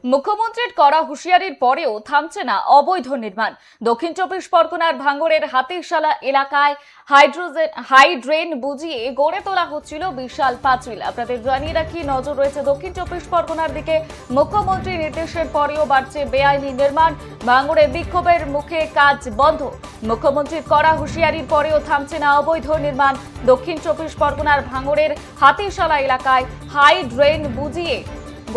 মুখ্যমন্ত্রীর কড়া হুঁশিয়ারির পরেও থামছে না অবৈধ নির্মাণ। দক্ষিণ চব্বিশ পরগনার ভাঙড়ের হাতিশালা এলাকায় হাইড্রেন বুঝিয়ে গড়ে তোলা হচ্ছিল বিশাল পাঁচিল। আপনাদের জানিয়ে রাখি, নজর রয়েছে দক্ষিণ চব্বিশ পরগনার দিকে। মুখ্যমন্ত্রীর নির্দেশের পরেও বাড়ছে বেআইনি নির্মাণ। ভাঙড়ে বিক্ষোভের মুখে কাজ বন্ধ। মুখ্যমন্ত্রীর কড়া হুঁশিয়ারির পরেও থামছে না অবৈধ নির্মাণ। দক্ষিণ চব্বিশ পরগনার ভাঙড়ের হাতিশালা এলাকায় হাইড্রেন বুঝিয়ে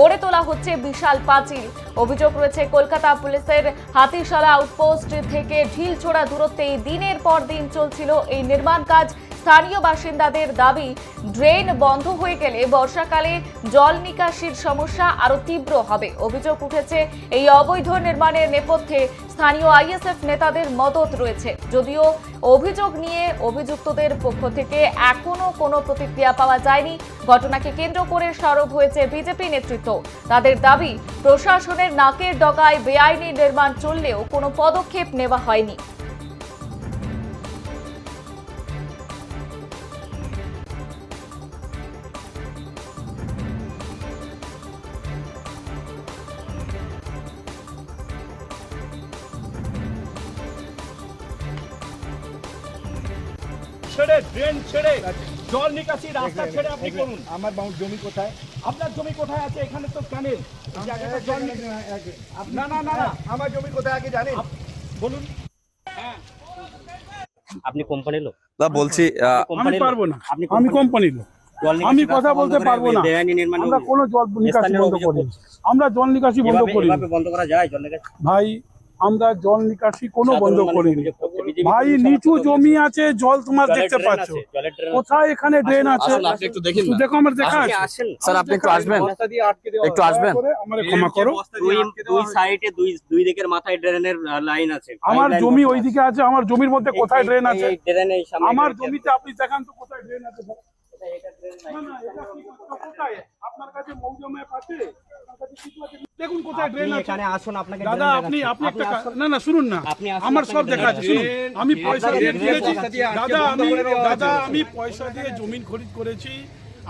গড়ে তোলা হচ্ছে বিশাল পাঁচিল। অভিযোগ রয়েছে কলকাতা পুলিশের হাতিশালা আউটপোস্ট থেকে ঢিলছোড়া দূরত্বে দিনের পর দিন চলছিল এই নির্মাণ কাজ। স্থানীয় বাসিন্দাদের দাবি, ড্রেন বন্ধ হয়ে গেলে বর্ষাকালে জল নিকাশির সমস্যা আরো তীব্র হবে। অভিযোগ উঠেছে এই অবৈধ নির্মাণের নেপথ্যে স্থানীয় আইএসএফ নেতাদের মদত রয়েছে। যদিও অভিযোগ নিয়ে অভিযুক্তদের পক্ষ থেকে এখনো কোনো প্রতিক্রিয়া পাওয়া যায়নি। ঘটনাকে কেন্দ্র করে সরব হয়েছে বিজেপি নেতৃত্ব। তাদের দাবি, প্রশাসনের নাকের ডগায় বেআইনি নির্মাণ চললেও কোনো পদক্ষেপ নেওয়া হয়নি। ছেড়ে ড্রেন ছেড়ে জল নিকাশি রাস্তা ছেড়ে আপনি করুন। আমার জমি কোথায়? আপনার জমি কোথায় আছে? এখানে তো ক্যানেল, জায়গাটা জল না না না, আমার জমি কোথায় আগে জানেন? বলুন। আপনি কোম্পানির লোক? না, বলছি আমি পারবো না, আপনি আমি কোম্পানির লোক, আমি কথা বলতে পারবো না। আমরা কোনো জল নিকাশি বন্ধ করি, আমরা জল নিকাশি বন্ধ করি। বন্ধ করা যায় জল নিকাশি? ভাই, আমরা জল নিকাশি কোনো বন্ধ করিনি ভাই। নিচু জমি আছে, জল তোমার দেখতে পাচ্ছ কোথায়, এখানে ড্রেন আছে। আপনি একটু দেখেন না। দেখো আমার দেখা আছে। স্যার, আপনি একটু আসবেন, একটু আসবেন। আমারে ক্ষমা করো। দুই সাইডে দুই দিকের মাথায় ড্রেনের লাইন আছে। আমার জমি ওইদিকে আছে, আমার জমির মধ্যে কোথায় ড্রেন আছে? ড্রেনের সামনে আমার জমিতে আপনি দেখান তো কোথায় ড্রেন আছে। না না, এটা কি কোথায়? আপনার কাছে মৌজা আছে? দেখুন কোথায় ড্রেন আছে। এখানে আসুন, আপনাকে দাদা আপনি একটা না না শুনুন না, আমার সব দেখা আছে। শুনুন, আমি পয়সা দিয়ে কিনেছি দাদা, আমি পয়সা দিয়ে জমিন খরিদ করেছি।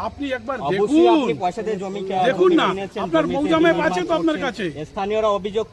আপনি একবার দেখুন, পয়সা দিয়ে জমি দেখুন না, আপনার মৌজা আছে তো আপনার কাছে। স্থানীয়রা অভিযোগ